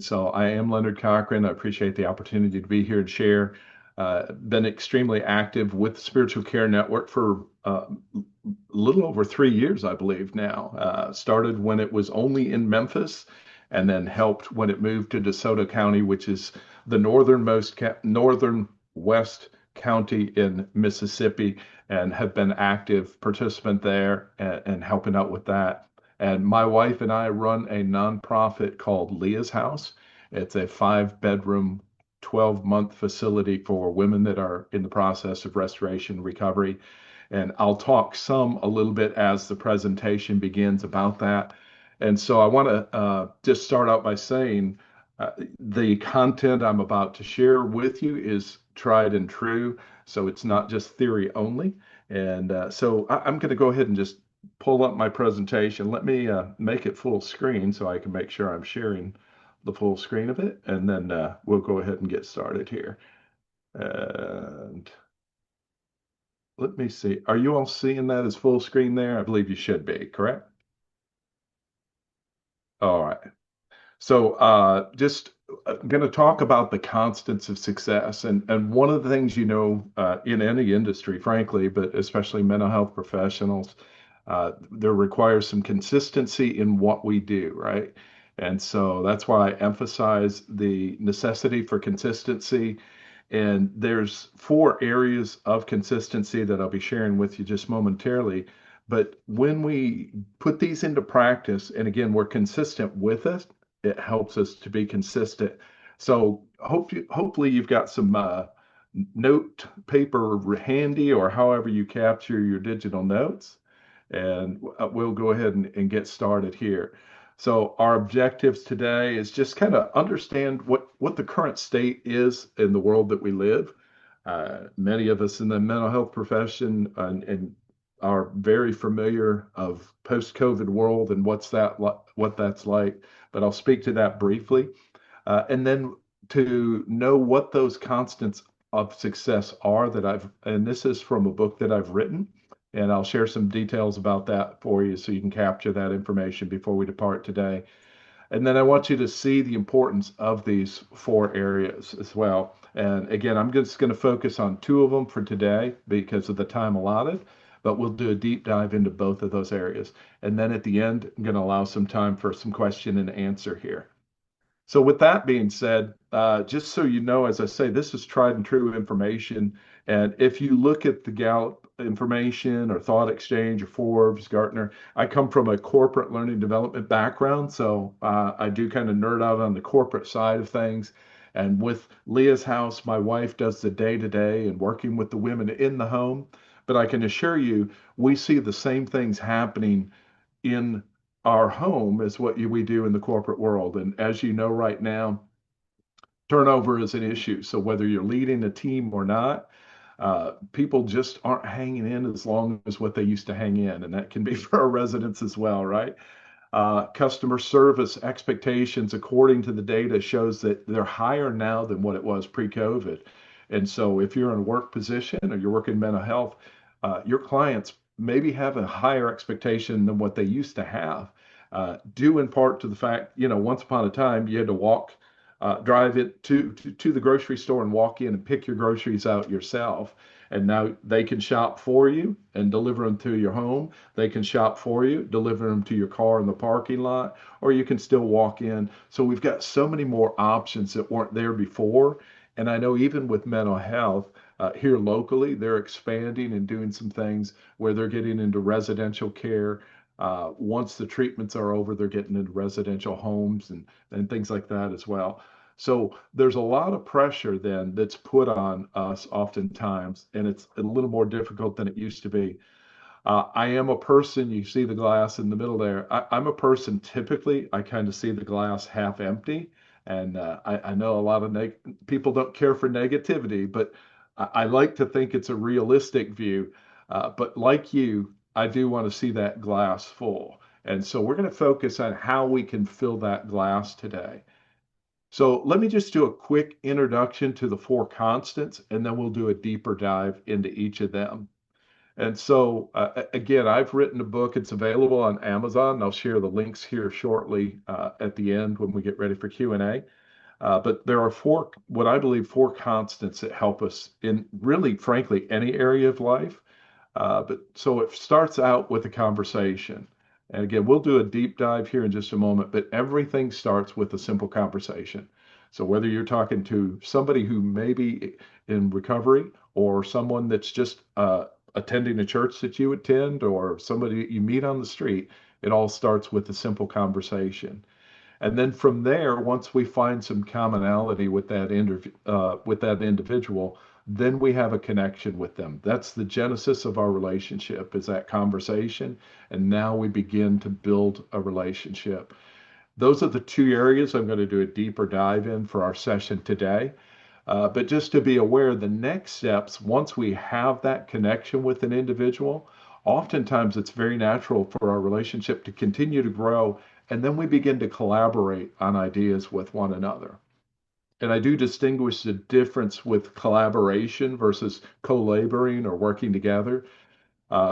So I am Leonard Cochran. I appreciate the opportunity to be here and share. Been extremely active with the Spiritual Care Network for a little over 3 years, I believe now. Started when it was only in Memphis, and then helped when it moved to DeSoto County, which is the northern west county in Mississippi, and have been active participant there and helping out with that. And my wife and I run a nonprofit called Leah's House. It's a 5 bedroom, 12-month facility for women that are in the process of restoration recovery. And I'll talk a little bit as the presentation begins about that. And so I want to just start out by saying the content I'm about to share with you is tried and true. So it's not just theory only. And I'm going to go ahead and just pull up my presentation. Let me make it full screen so I can make sure I'm sharing the full screen of it, and then we'll go ahead and get started here. And let me see. Are you all seeing that as full screen there? I believe you should be, correct? All right. So just going to talk about the constants of success. And one of the things, in any industry, frankly, but especially mental health professionals, there requires some consistency in what we do, right? And so that's why I emphasize the necessity for consistency. And there's 4 areas of consistency that I'll be sharing with you just momentarily. But when we put these into practice, and again, we're consistent with it, it helps us to be consistent. So hopefully you've got some note paper handy, or however you capture your digital notes. And we'll go ahead and get started here. So our objectives today is just kind of understand what the current state is in the world that we live. Many of us in the mental health profession and are very familiar of post-COVID world and what that's like. But I'll speak to that briefly, and then to know what those constants of success are and this is from a book that I've written, and I'll share some details about that for you so you can capture that information before we depart today. And then I want you to see the importance of these 4 areas as well. And again, I'm just going to focus on 2 of them for today because of the time allotted, but we'll do a deep dive into both of those areas. And then at the end, I'm going to allow some time for some question and answer here. So with that being said, just so you know, as I say, this is tried and true information. And if you look at the Gallup information or Thought Exchange or Forbes, Gartner, I come from a corporate learning development background. So I do kind of nerd out on the corporate side of things. And with Leah's House, my wife does the day-to-day and working with the women in the home. But I can assure you, we see the same things happening in our home as what we do in the corporate world. And as you know, right now, turnover is an issue. So whether you're leading a team or not, people just aren't hanging in as long as what they used to hang in. And that can be for our residents as well, right? Customer service expectations, according to the data, shows that they're higher now than what it was pre-COVID. And so if you're in a work position or you're working mental health, your clients maybe have a higher expectation than what they used to have, due in part to the fact, once upon a time you had to drive it to the grocery store and walk in and pick your groceries out yourself. And now they can shop for you and deliver them to your home. They can shop for you, deliver them to your car in the parking lot, or you can still walk in. So we've got so many more options that weren't there before. And I know even with mental health, here locally, they're expanding and doing some things where they're getting into residential care. Once the treatments are over, they're getting into residential homes and things like that as well. So there's a lot of pressure then that's put on us oftentimes, and it's a little more difficult than it used to be. I am a person, you see the glass in the middle there. I'm a person, typically, I kind of see the glass half empty. And I know a lot of people don't care for negativity, but I like to think it's a realistic view. But like you, I do want to see that glass full. And so we're going to focus on how we can fill that glass today. So let me just do a quick introduction to the 4 constants, and then we'll do a deeper dive into each of them. And so, again, I've written a book. It's available on Amazon. And I'll share the links here shortly at the end when we get ready for Q&A. But there are four, what I believe, four constants that help us in really, frankly, any area of life. But so it starts out with a conversation. And again, we'll do a deep dive here in just a moment, but everything starts with a simple conversation. So whether you're talking to somebody who may be in recovery or someone that's just attending a church that you attend or somebody that you meet on the street, it all starts with a simple conversation. And then from there, once we find some commonality with with that individual, then we have a connection with them. That's the genesis of our relationship, is that conversation. And now we begin to build a relationship. Those are the two areas I'm going to do a deeper dive in for our session today. But just to be aware, the next steps, once we have that connection with an individual, oftentimes it's very natural for our relationship to continue to grow, and then we begin to collaborate on ideas with one another. And I do distinguish the difference with collaboration versus co-laboring or working together.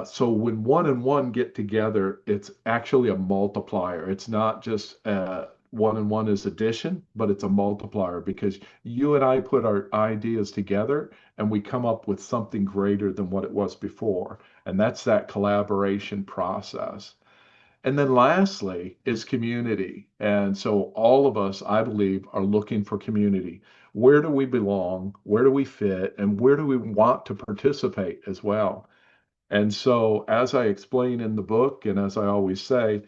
So when one and one get together, it's actually a multiplier. It's not just one and one is addition, but it's a multiplier because you and I put our ideas together and we come up with something greater than what it was before. And that's that collaboration process. And then lastly is community. And so all of us, I believe, are looking for community. Where do we belong? Where do we fit? And where do we want to participate as well? And so, as I explain in the book, and as I always say,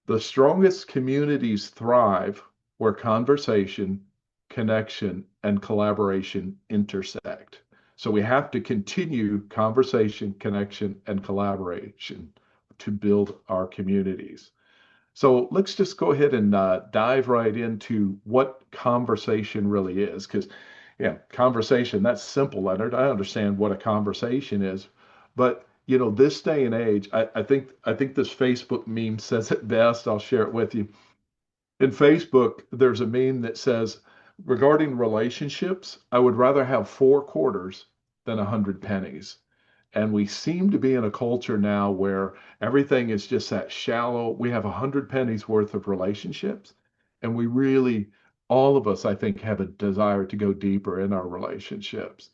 the strongest communities thrive where conversation, connection, and collaboration intersect. So, we have to continue conversation, connection, and collaboration to build our communities. So let's just go ahead and dive right into what conversation really is. Because, yeah, conversation, that's simple, Leonard. I understand what a conversation is. But, this day and age, I think this Facebook meme says it best. I'll share it with you. In Facebook, there's a meme that says, regarding relationships, I would rather have 4 quarters than 100 pennies. And we seem to be in a culture now where everything is just that shallow. We have 100 pennies worth of relationships. And we really, all of us, I think, have a desire to go deeper in our relationships.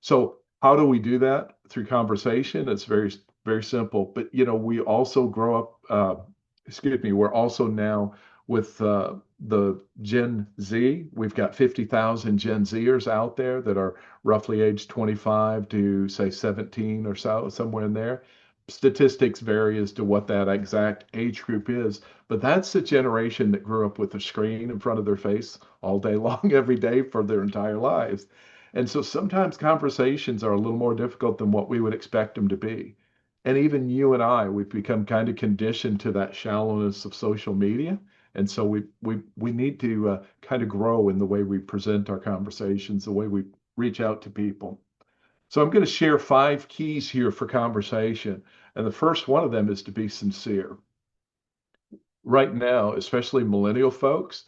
So how do we do that? Through conversation. It's very, very simple. But we also grow up. Excuse me. We're also now with the Gen Z. We've got 50,000 Gen Zers out there that are roughly age 25 to say 17 or so, somewhere in there. Statistics vary as to what that exact age group is, but that's the generation that grew up with a screen in front of their face all day long, every day for their entire lives. And so sometimes conversations are a little more difficult than what we would expect them to be. And even you and I, we've become kind of conditioned to that shallowness of social media. And so we need to kind of grow in the way we present our conversations, the way we reach out to people. So I'm going to share 5 keys here for conversation. And the first one of them is to be sincere. Right now, especially millennial folks,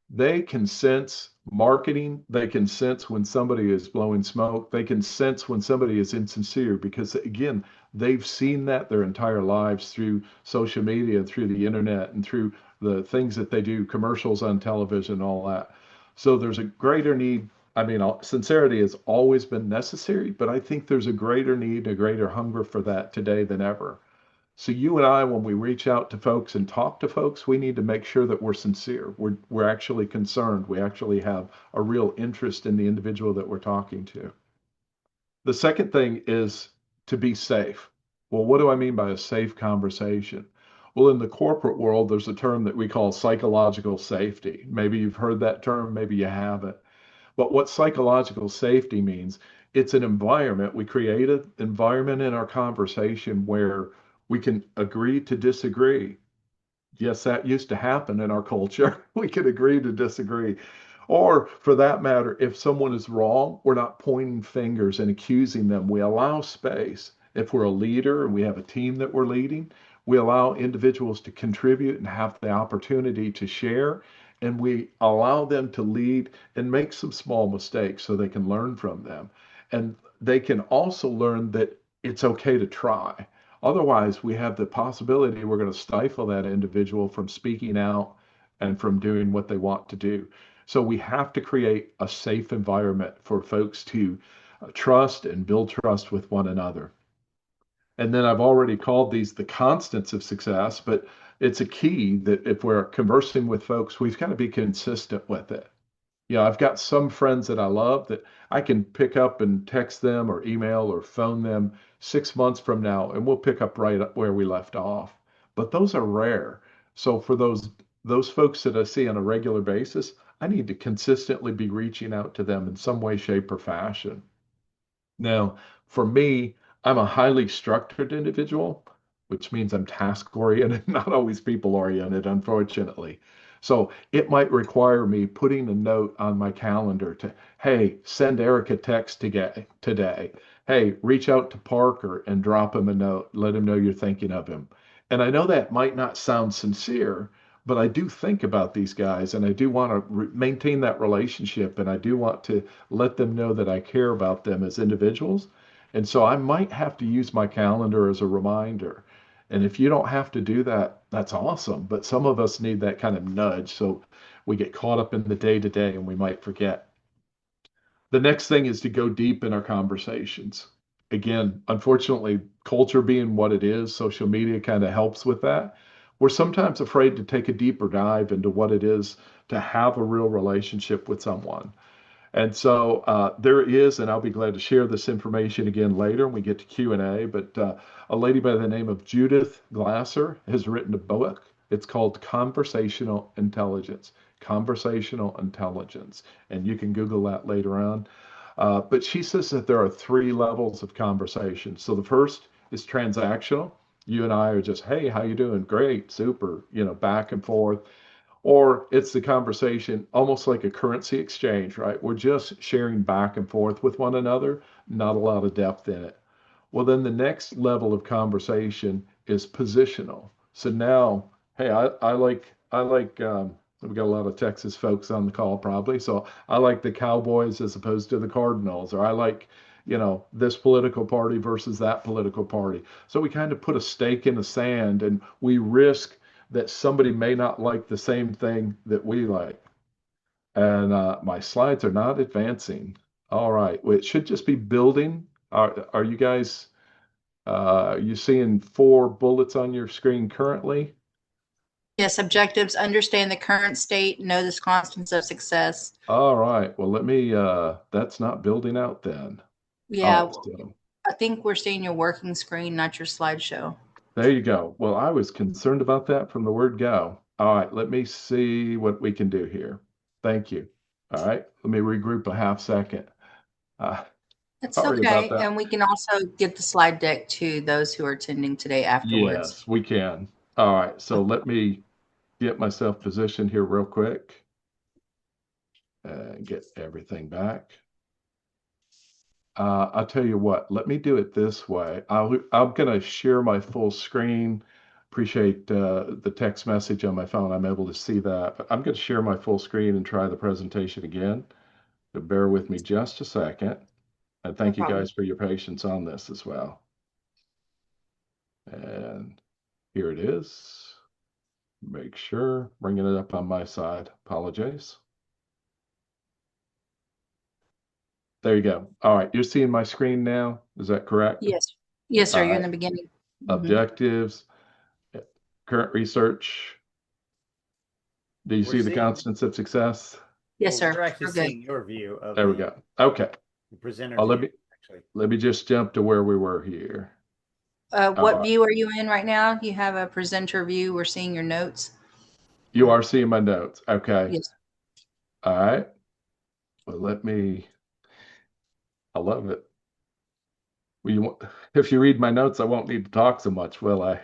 they can sense marketing. They can sense when somebody is blowing smoke. They can sense when somebody is insincere because, again, they've seen that their entire lives through social media, through the internet, and through the things that they do, commercials on television, all that. So there's a greater need. I mean, sincerity has always been necessary, but I think there's a greater need, a greater hunger for that today than ever. So you and I, when we reach out to folks and talk to folks, we need to make sure that we're sincere. We're actually concerned. We actually have a real interest in the individual that we're talking to. The second thing is to be safe. Well, what do I mean by a safe conversation? Well, in the corporate world, there's a term that we call psychological safety. Maybe you've heard that term, maybe you haven't. But what psychological safety means, it's an environment. We create an environment in our conversation where we can agree to disagree. Yes, that used to happen in our culture. We could agree to disagree. Or for that matter, if someone is wrong, we're not pointing fingers and accusing them. We allow space. If we're a leader and we have a team that we're leading, we allow individuals to contribute and have the opportunity to share. And we allow them to lead and make some small mistakes so they can learn from them. And they can also learn that it's okay to try. Otherwise, we have the possibility we're going to stifle that individual from speaking out and from doing what they want to do. So we have to create a safe environment for folks to trust and build trust with one another. And then I've already called these the constants of success, but it's a key that if we're conversing with folks, we've got to be consistent with it. I've got some friends that I love that I can pick up and text them or email or phone them 6 months from now, and we'll pick up right up where we left off. But those are rare. So for those folks that I see on a regular basis, I need to consistently be reaching out to them in some way, shape, or fashion. Now, for me, I'm a highly structured individual, which means I'm task oriented, not always people oriented, unfortunately. So it might require me putting a note on my calendar to, hey, send Eric a text today. Hey, reach out to Parker and drop him a note. Let him know you're thinking of him. And I know that might not sound sincere, but I do think about these guys and I do want to maintain that relationship and I do want to let them know that I care about them as individuals. And so I might have to use my calendar as a reminder. And if you don't have to do that, that's awesome. But some of us need that kind of nudge. So we get caught up in the day to day and we might forget. The next thing is to go deep in our conversations. Again, unfortunately, culture being what it is, social media kind of helps with that. We're sometimes afraid to take a deeper dive into what it is to have a real relationship with someone. And so there is, and I'll be glad to share this information again later when we get to Q&A, but a lady by the name of Judith Glasser has written a book. It's called Conversational Intelligence. Conversational Intelligence. And you can Google that later on. But she says that there are three levels of conversation. So the first is transactional. You and I are just, hey, how you doing? Great, super, back and forth. Or it's the conversation almost like a currency exchange, right? We're just sharing back and forth with one another, not a lot of depth in it. Well, then the next level of conversation is positional. So now, hey, we got a lot of Texas folks on the call probably. So I like the Cowboys as opposed to the Cardinals, or I like, this political party versus that political party. So we kind of put a stake in the sand and we risk that somebody may not like the same thing that we like. And my slides are not advancing. All right. Well, it should just be building. Are you guys, are you seeing 4 bullets on your screen currently? Yes, objectives, understand the current state, know the constants of success. All right. Well, that's not building out then. All Yeah, right. So I think we're seeing your working screen, not your slideshow. there you go. Well, I was concerned about that from the word go. All right. Let me see what we can do here. Thank you. All right. Let me regroup a half second. Uh, That's Sorry about okay. that. And we can also get the slide deck to those who are attending today afterwards. Yes, we can. All right, so let me get myself positioned here real quick and get everything back. I'll tell you what, let me do it this way. I'm going to share my full screen. Appreciate the text message on my phone. I'm able to see that. But I'm going to share my full screen and try the presentation again. So bear with me just a second. And No thank you problem. guys for your patience on this as well. And here it is. Make sure, bringing it up on my side. Apologize. There you go. All right, you're seeing my screen now. Is that correct? Yes. Yes, sir. All You're in right. the beginning. Mhm. Objectives, current research. Do you We're see the seeing, constants of success? Yes, well, sir. we're actually We're good. seeing your view of There we the go. Okay. presenter Let view, me actually. let me just jump to where we were here. All What right. view are you in right now? You have a presenter view. We're seeing your notes. You are seeing my notes. Okay. Yes. All right. Well, I love it. Well, if you read my notes, I won't need to talk so much, will I?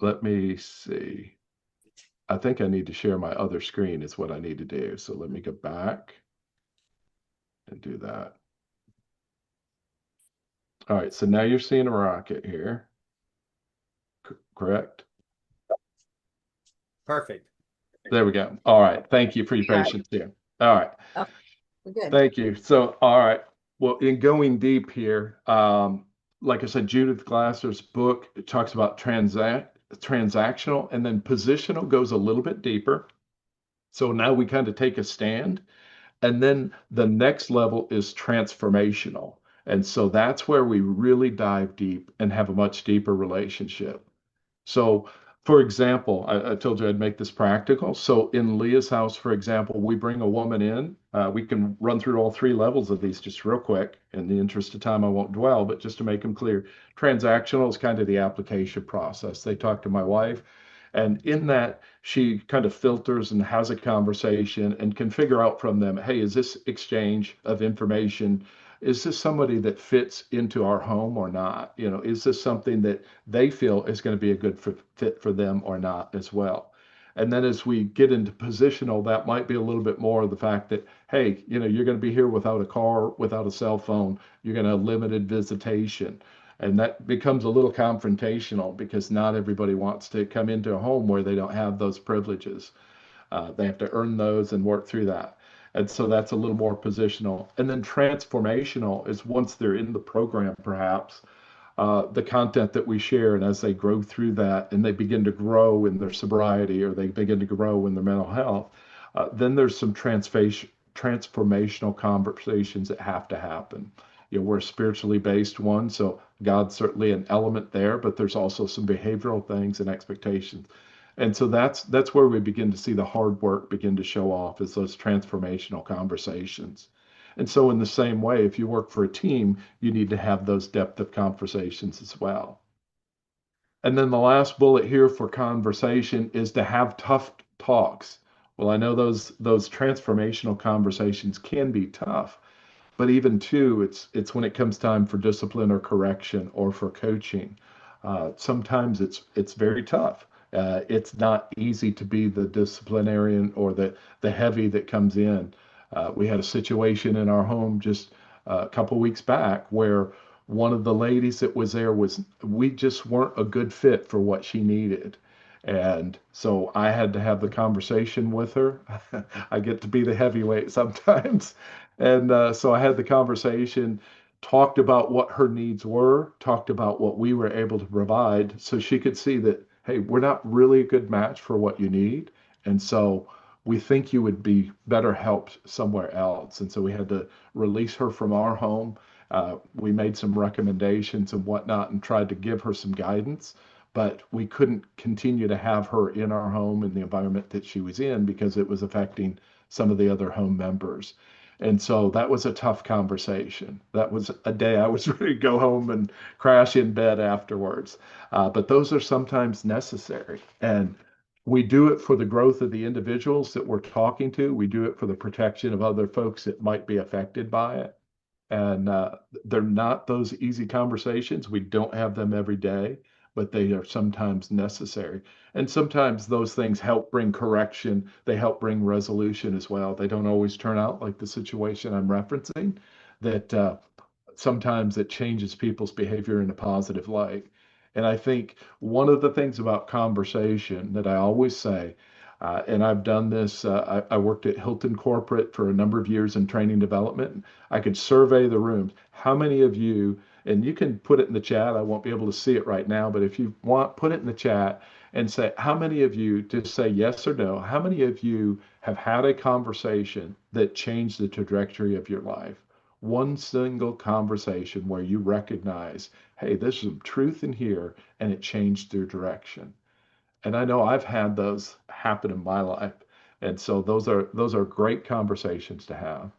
Let me see. I think I need to share my other screen is what I need to do. So let me go back and do that. All right, so now you're seeing a rocket here, correct? Perfect. There we go. All right, thank you for your Got it. patience here. All right, Oh, we're good. thank you. So, all right, Well, in going deep here, like I said, Judith Glasser's book, it talks about transactional, and then positional goes a little bit deeper. So now we kind of take a stand. And then the next level is transformational. And so that's where we really dive deep and have a much deeper relationship. So, for example, I told you I'd make this practical. So, in Leah's house, for example, we bring a woman in. We can run through all three levels of these just real quick. In the interest of time, I won't dwell, but just to make them clear, transactional is kind of the application process. They talk to my wife, and in that, she kind of filters and has a conversation and can figure out from them, hey, is this exchange of information? Is this somebody that fits into our home or not? You know, is this something that they feel is going to be a good fit for them or not as well? And then as we get into positional, that might be a little bit more of the fact that, hey, you know, you're going to be here without a car, without a cell phone, you're going to have limited visitation. And that becomes a little confrontational because not everybody wants to come into a home where they don't have those privileges. They have to earn those and work through that. And so that's a little more positional. And then transformational is once they're in the program, perhaps, the content that we share, and as they grow through that and they begin to grow in their sobriety or they begin to grow in their mental health, then there's some transformational conversations that have to happen. You know, we're a spiritually based one, so God's certainly an element there, but there's also some behavioral things and expectations. And so that's where we begin to see the hard work begin to show off is those transformational conversations. And so in the same way, if you work for a team, you need to have those depth of conversations as well. And then the last bullet here for conversation is to have tough talks. Well, I know those transformational conversations can be tough, but even too, it's when it comes time for discipline or correction or for coaching. Sometimes it's very tough. It's not easy to be the disciplinarian or the heavy that comes in. We had a situation in our home just a couple weeks back where one of the ladies that was there was we just weren't a good fit for what she needed. And so I had to have the conversation with her. I get to be the heavyweight sometimes. And so I had the conversation, talked about what her needs were, talked about what we were able to provide so she could see that, hey, we're not really a good match for what you need. And so we think you would be better helped somewhere else. And so we had to release her from our home. We made some recommendations and whatnot and tried to give her some guidance, but we couldn't continue to have her in our home in the environment that she was in because it was affecting some of the other home members. And so that was a tough conversation. That was a day I was ready to go home and crash in bed afterwards. But those are sometimes necessary. And we do it for the growth of the individuals that we're talking to. We do it for the protection of other folks that might be affected by it. And they're not those easy conversations. We don't have them every day, but they are sometimes necessary. And sometimes those things help bring correction. They help bring resolution as well. They don't always turn out like the situation I'm referencing, that sometimes it changes people's behavior in a positive light. And I think one of the things about conversation that I always say, and I've done this, I worked at Hilton Corporate for a number of years in training development. I could survey the rooms. How many of you, and you can put it in the chat, I won't be able to see it right now, but if you want, put it in the chat and say, how many of you, just say yes or no, how many of you have had a conversation that changed the trajectory of your life? One single conversation where you recognize, hey, there's some truth in here, and it changed their direction. And I know I've had those happen in my life. And so those are great conversations to have.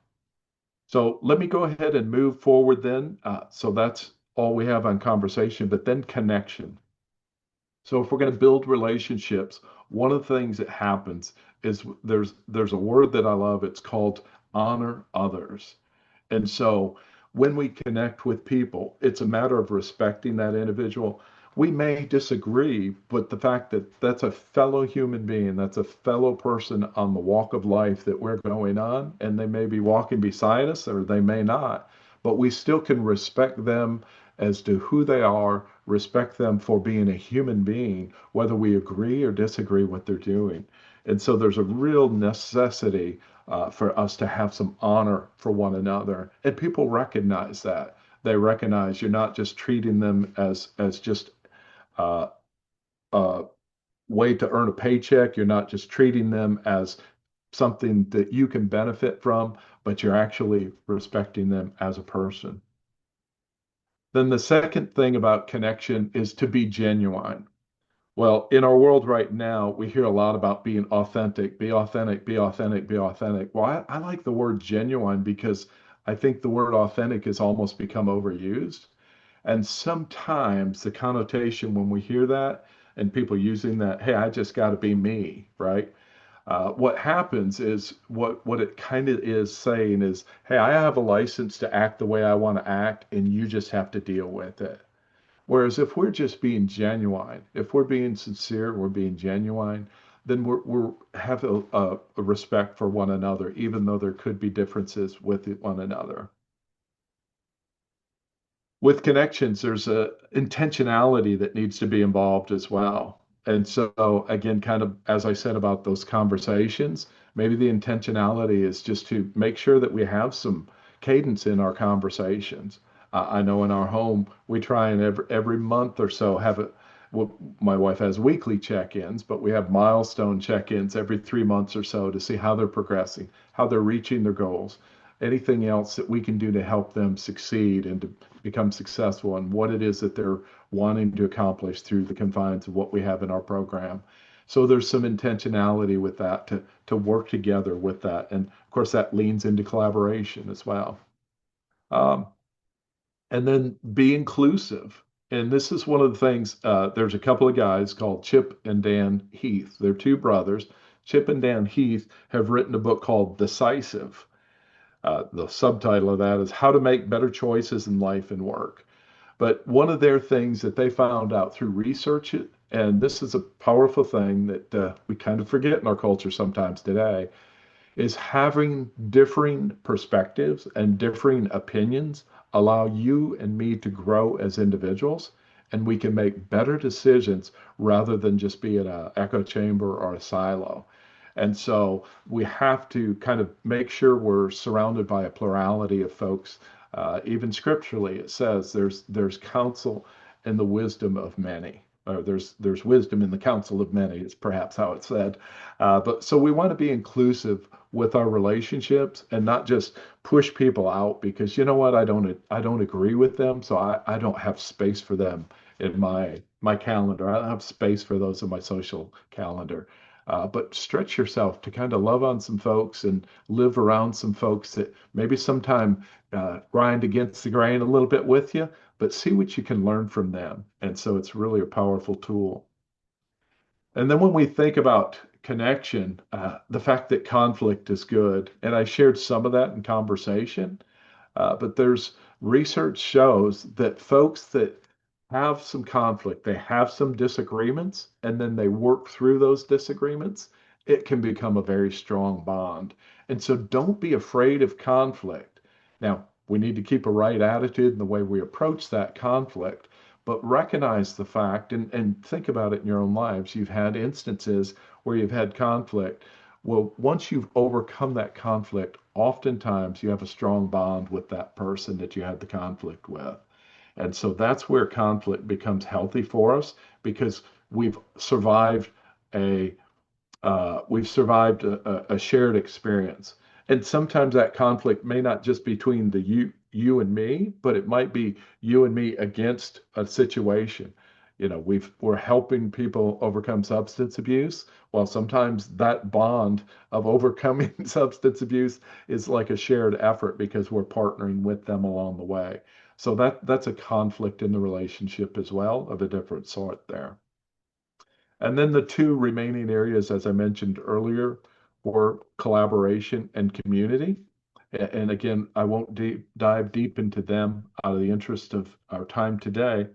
So let me go ahead and move forward then. So that's all we have on conversation, but then connection. So if we're going to build relationships, one of the things that happens is there's a word that I love. It's called honor others. And so when we connect with people, it's a matter of respecting that individual. We may disagree, but the fact that that's a fellow human being, that's a fellow person on the walk of life that we're going on, and they may be walking beside us or they may not, but we still can respect them as to who they are, respect them for being a human being, whether we agree or disagree what they're doing. And so there's a real necessity for us to have some honor for one another. And people recognize that. They recognize you're not just treating them as just uh, a way to earn a paycheck. You're not just treating them as something that you can benefit from, but you're actually respecting them as a person. Then the second thing about connection is to be genuine. Well, in our world right now, we hear a lot about being authentic, be authentic, be authentic, be authentic. Well, I like the word genuine because I think the word authentic has almost become overused. And sometimes the connotation when we hear that and people using that, hey, I just got to be me, right? What happens is what it kind of is saying is, hey, I have a license to act the way I want to act, and you just have to deal with it. Whereas if we're just being genuine, if we're being sincere, we're being genuine, then we're have a respect for one another, even though there could be differences with one another. With connections, there's a intentionality that needs to be involved as well. And so again, kind of as I said about those conversations, maybe the intentionality is just to make sure that we have some cadence in our conversations. I know in our home we try and every month or so have it. Well, my wife has weekly check-ins, but we have milestone check-ins every 3 months or so to see how they're progressing, how they're reaching their goals, anything else that we can do to help them succeed and to become successful and what it is that they're wanting to accomplish through the confines of what we have in our program. So there's some intentionality with that to work together with that. And of course, that leans into collaboration as well. Um, and then be inclusive. And this is one of the things, there's a couple of guys called Chip and Dan Heath. They're two brothers. Chip and Dan Heath have written a book called Decisive. The subtitle of that is How to Make Better Choices in Life and Work. But one of their things that they found out through research, and this is a powerful thing that we kind of forget in our culture sometimes today, is having differing perspectives and differing opinions allow you and me to grow as individuals, and we can make better decisions rather than just be in an echo chamber or a silo. And so we have to kind of make sure we're surrounded by a plurality of folks. Even scripturally, it says there's counsel in the wisdom of many. Or there's wisdom in the counsel of many, is perhaps how it's said. But so we want to be inclusive with our relationships and not just push people out because you know what, I don't agree with them, so I don't have space for them in my calendar. I don't have space for those in my social calendar. But stretch yourself to kind of love on some folks and live around some folks that maybe sometime grind against the grain a little bit with you, but see what you can learn from them. And so it's really a powerful tool. And then when we think about connection, the fact that conflict is good, and I shared some of that in conversation, but there's research shows that folks that have some conflict, they have some disagreements, and then they work through those disagreements, it can become a very strong bond. And so don't be afraid of conflict. Now, we need to keep a right attitude in the way we approach that conflict, but recognize the fact and think about it in your own lives. You've had instances where you've had conflict. Well, once you've overcome that conflict, oftentimes you have a strong bond with that person that you had the conflict with. And so that's where conflict becomes healthy for us because we've survived a we've survived a shared experience. And sometimes that conflict may not just be between the you and me, but it might be you and me against a situation. You know, we're helping people overcome substance abuse. Well, sometimes that bond of overcoming substance abuse is like a shared effort because we're partnering with them along the way. So that's a conflict in the relationship as well of a different sort there. And then the two remaining areas, as I mentioned earlier, were collaboration and community. And again, I won't dive deep into them out of the interest of our time today,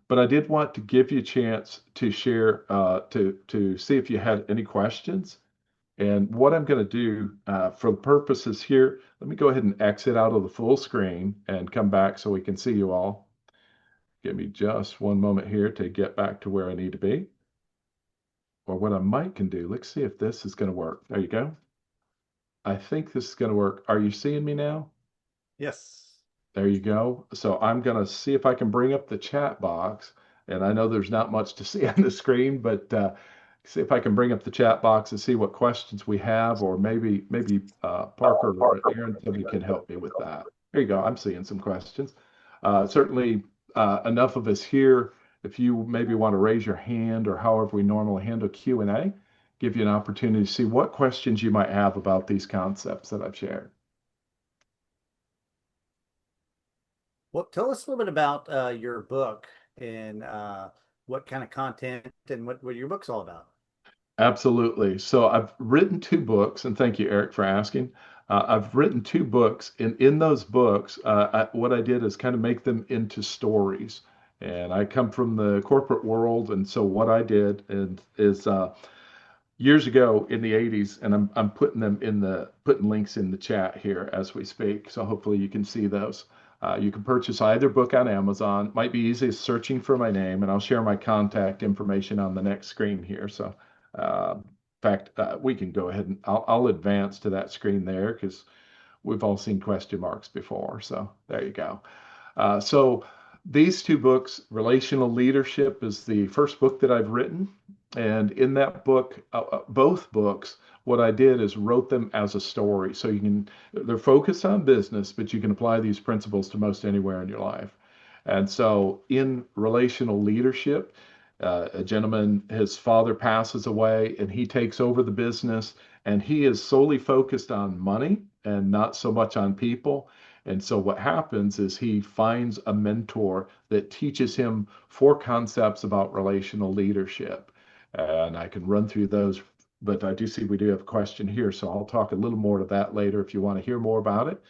but I did want to give you a chance to share, to see if you had any questions. And what I'm going to do for the purposes here, let me go ahead and exit out of the full screen and come back so we can see you all. Give me just one moment here to get back to where I need to be. Or what I might can do, let's see if this is going to work. There you go. I think this is going to work. Are you seeing me now? Yes. There you go. So I'm going to see if I can bring up the chat box. And I know there's not much to see on the screen, but see if I can bring up the chat box and see what questions we have, or maybe Parker or Aaron, somebody can help me with that. There you go. I'm seeing some questions. Certainly enough of us here. If you maybe want to raise your hand or however we normally handle Q&A, give you an opportunity to see what questions you might have about these concepts that I've shared. Well, tell us a little bit about your book and what kind of content and what your book's all about. Absolutely. So I've written two books, and thank you, Eric, for asking. I've written two books, and in those books, what I did is kind of make them into stories. And I come from the corporate world, and so what I did is years ago in the 80s, and I'm putting them in the putting links in the chat here as we speak. So hopefully you can see those. You can purchase either book on Amazon. Might be easy as searching for my name, and I'll share my contact information on the next screen here. So, in fact, we can go ahead and I'll advance to that screen there because we've all seen question marks before. So there you go. So these two books, Relational Leadership is the first book that I've written. And in that book, both books, what I did is wrote them as a story. So they're focused on business, but you can apply these principles to most anywhere in your life. And so in Relational Leadership, a gentleman, his father passes away and he takes over the business, and he is solely focused on money and not so much on people. And so what happens is he finds a mentor that teaches him four concepts about relational leadership. And I can run through those, but I do see we do have a question here. So I'll talk a little more to that later if you want to hear more about it.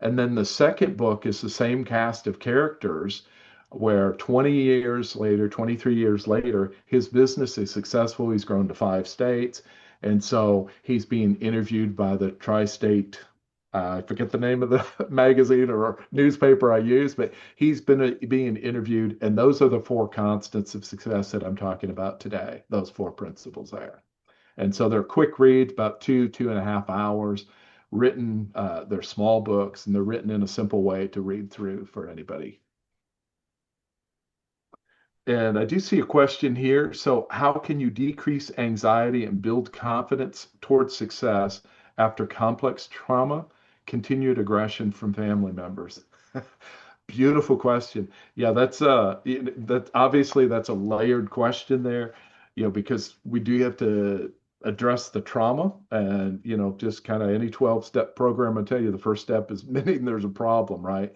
And then the second book is the same cast of characters where 20 years later, 23 years later, his business is successful. He's grown to 5 states. And so he's being interviewed by the tri-state, I forget the name of the magazine or newspaper I use, but he's been being interviewed. And those are the four constants of success that I'm talking about today, those four principles there. And so they're quick reads, about 2.5 hours written. They're small books, and they're written in a simple way to read through for anybody. And I do see a question here. So, how can you decrease anxiety and build confidence towards success after complex trauma, continued aggression from family members? Beautiful question. Yeah, that obviously that's a layered question there, because we do have to address the trauma, and just kind of any 12-step program, I tell you, the first step is admitting there's a problem, right?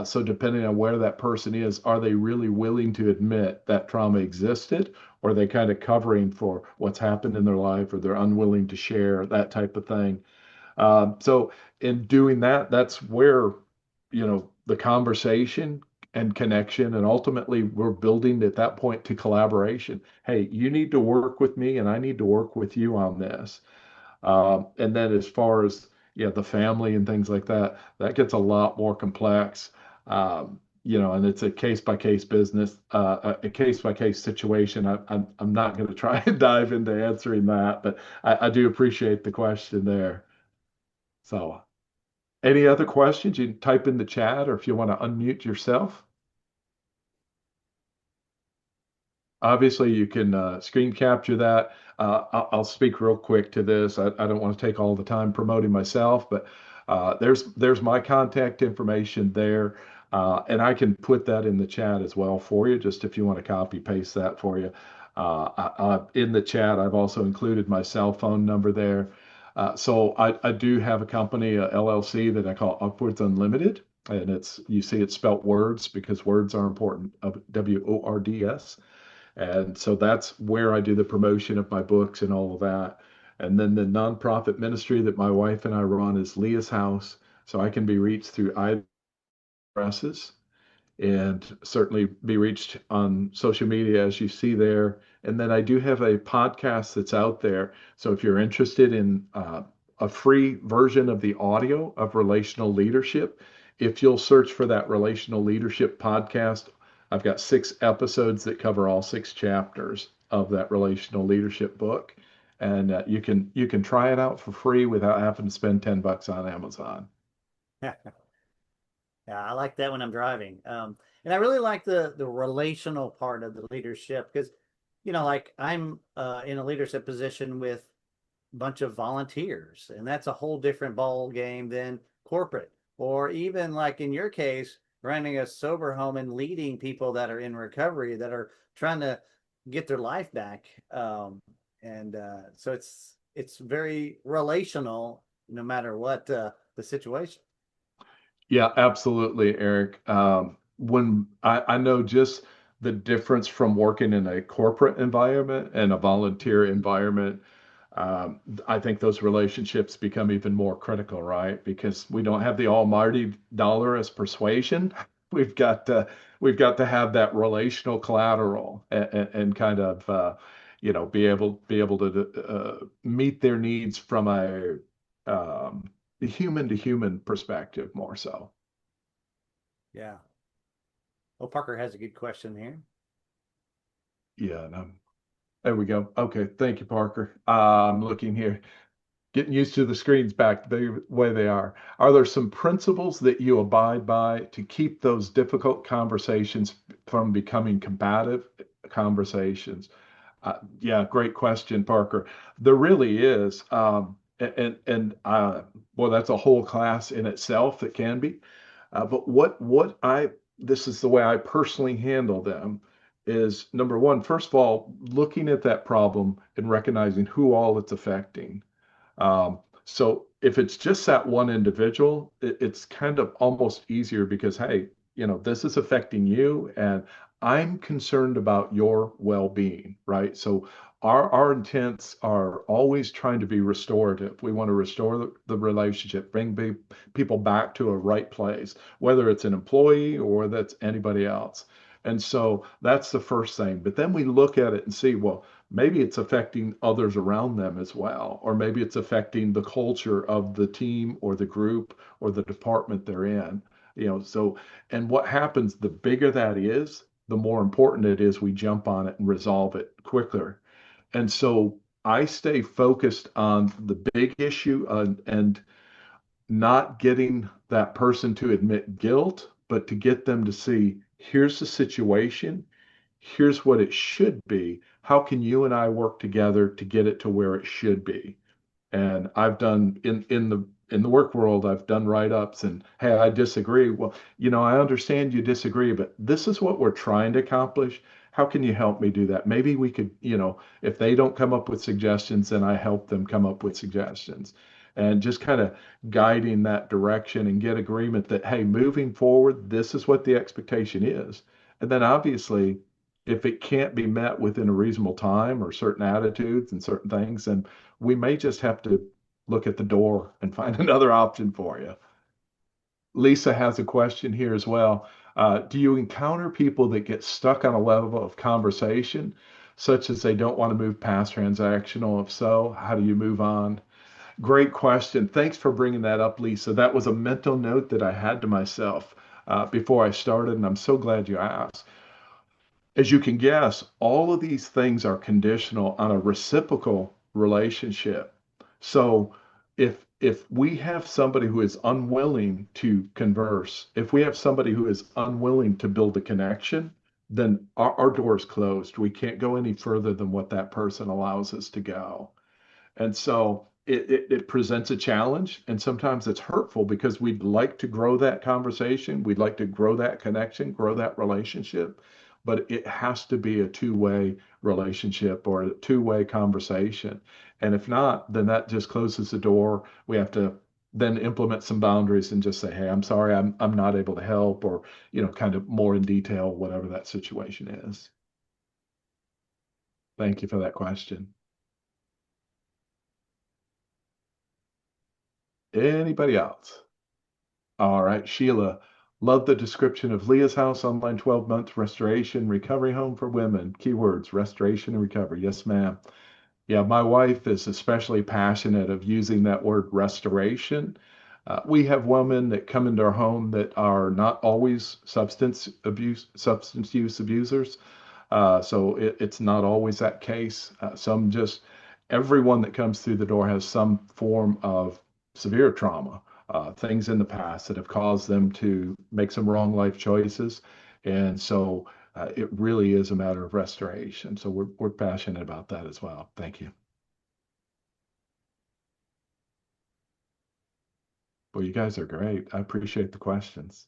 So depending on where that person is, are they really willing to admit that trauma existed, or are they kind of covering for what's happened in their life, or they're unwilling to share that type of thing? So in doing that, that's where, the conversation and connection, and ultimately we're building at that point to collaboration. Hey, you need to work with me, and I need to work with you on this. And then as far as the family and things like that, that gets a lot more complex. And it's a case by case business, a case by case situation. I'm not going to try and dive into answering that, but I do appreciate the question there. So, any other questions? You can type in the chat, or if you want to unmute yourself. Obviously, you can screen capture that. I'll speak real quick to this. I don't want to take all the time promoting myself, but there's my contact information there, and I can put that in the chat as well for you, just if you want to copy paste that for you. In the chat, I've also included my cell phone number there. So I do have a company, a LLC, that I call Upwards Unlimited, and you see it's spelt words because words are important. WORDS. And so that's where I do the promotion of my books and all of that. And then the nonprofit ministry that my wife and I run is Leah's House. So I can be reached through either addresses, and certainly be reached on social media as you see there. And then I do have a podcast that's out there. So if you're interested in a free version of the audio of relational leadership, if you'll search for that relational leadership podcast, I've got 6 episodes that cover all 6 chapters of that relational leadership book. and you can try it out for free without having to spend $10 on Amazon. Yeah, I like that when I'm driving. And I really like the relational part of the leadership because, like I'm in a leadership position with a bunch of volunteers, and that's a whole different ball game than corporate, or even like in your case, running a sober home and leading people that are in recovery that are trying to get their life back. And so it's very relational, no matter what the situation. Yeah, absolutely, Eric. When I know just the difference from working in a corporate environment and a volunteer environment, I think those relationships become even more critical, right? Because we don't have the almighty dollar as persuasion. We've got to we've got to have that relational collateral and kind of be able to meet their needs from a human to human perspective more so. Yeah. Oh, Parker has a good question here. Yeah, no, there we go. Okay, thank you, Parker. I'm looking here, getting used to the screens back the way they are. Are there some principles that you abide by to keep those difficult conversations from becoming combative conversations? Yeah, great question, Parker. There really is. Well, that's a whole class in itself that can be. But this is the way I personally handle them is number one, first of all, looking at that problem and recognizing who all it's affecting. So if it's just that one individual, it's kind of almost easier because, hey, this is affecting you and I'm concerned about your well-being, right? So our intents are always trying to be restorative. We want to restore the relationship, bring people back to a right place, whether it's an employee or that's anybody else. And so that's the first thing. But then we look at it and see, well, maybe it's affecting others around them as well, or maybe it's affecting the culture of the team or the group or the department they're in. So and what happens, the bigger that is, the more important it is we jump on it and resolve it quicker. And so I stay focused on the big issue and not getting that person to admit guilt, but to get them to see here's the situation, here's what it should be. How can you and I work together to get it to where it should be? And I've done in the work world, I've done write-ups and hey, I disagree. Well, I understand you disagree, but this is what we're trying to accomplish. How can you help me do that? Maybe we could, if they don't come up with suggestions, then I help them come up with suggestions. And just kind of guiding that direction and get agreement that, hey, moving forward, this is what the expectation is. And then obviously, if it can't be met within a reasonable time or certain attitudes and certain things, then we may just have to look at the door and find another option for you. Lisa has a question here as well. Do you encounter people that get stuck on a level of conversation, such as they don't want to move past transactional? If so, how do you move on? Great question. Thanks for bringing that up, Lisa. That was a mental note that I had to myself before I started, and I'm so glad you asked. As you can guess, all of these things are conditional on a reciprocal relationship. So if we have somebody who is unwilling to converse, if we have somebody who is unwilling to build a connection, then our door is closed. We can't go any further than what that person allows us to go. And so it presents a challenge, and sometimes it's hurtful because we'd like to grow that conversation, we'd like to grow that connection, grow that relationship, but it has to be a two-way relationship or a two-way conversation. And if not, then that just closes the door. We have to then implement some boundaries and just say, hey, I'm sorry, I'm not able to help, or kind of more in detail, whatever that situation is. Thank you for that question. Anybody else? All right, Sheila. Love the description of Leah's house online 12-month restoration recovery home for women. Keywords, restoration and recovery. Yes, ma'am. Yeah, my wife is especially passionate of using that word restoration. We have women that come into our home that are not always substance use abusers. So it's not always that case. Some just everyone that comes through the door has some form of severe trauma, things in the past that have caused them to make some wrong life choices. And so it really is a matter of restoration. So we're passionate about that as well. Thank you. Well, you guys are great. I appreciate the questions.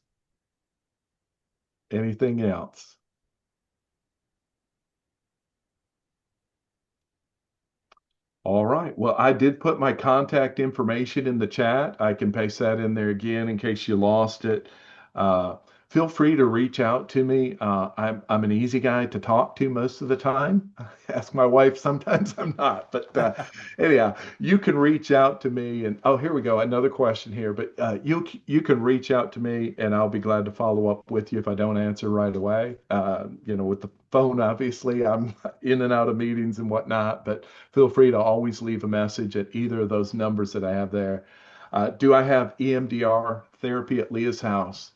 Anything else? All right. Well, I did put my contact information in the chat. I can paste that in there again in case you lost it. Uh, Feel free to reach out to me. I'm an easy guy to talk to most of the time. Ask my wife, sometimes I'm not. But anyhow, you can reach out to me. And oh, here we go. Another question here. But you can reach out to me, and I'll be glad to follow up with you if I don't answer right away. With the phone, obviously, I'm in and out of meetings and whatnot. But feel free to always leave a message at either of those numbers that I have there. Do I have EMDR therapy at Leah's house?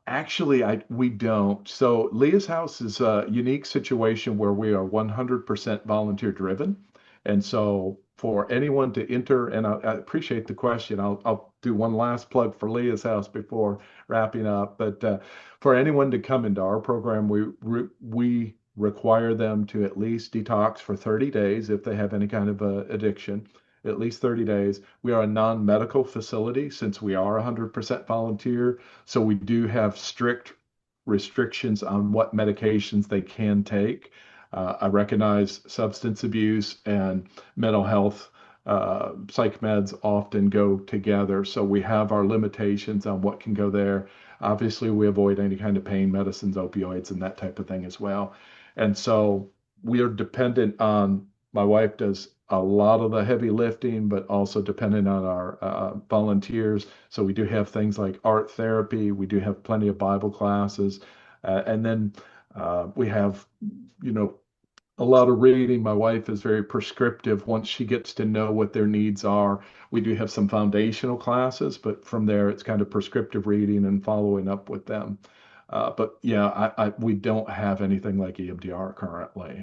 Actually, we don't. So Leah's house is a unique situation where we are 100% volunteer driven. And so for anyone to enter, and I appreciate the question. I'll do one last plug for Leah's house before wrapping up. But for anyone to come into our program, we require them to at least detox for 30 days if they have any kind of addiction, at least 30 days. We are a non-medical facility since we are 100% volunteer. So we do have strict restrictions on what medications they can take. I recognize substance abuse and mental health. Psych meds often go together. So we have our limitations on what can go there. Obviously, we avoid any kind of pain medicines, opioids, and that type of thing as well. And so we are dependent on, my wife does a lot of the heavy lifting, but also dependent on our volunteers. So we do have things like art therapy. We do have plenty of Bible classes. And then we have, a lot of reading. My wife is very prescriptive once she gets to know what their needs are. We do have some foundational classes, but from there it's kind of prescriptive reading and following up with them. But yeah, we don't have anything like EMDR currently.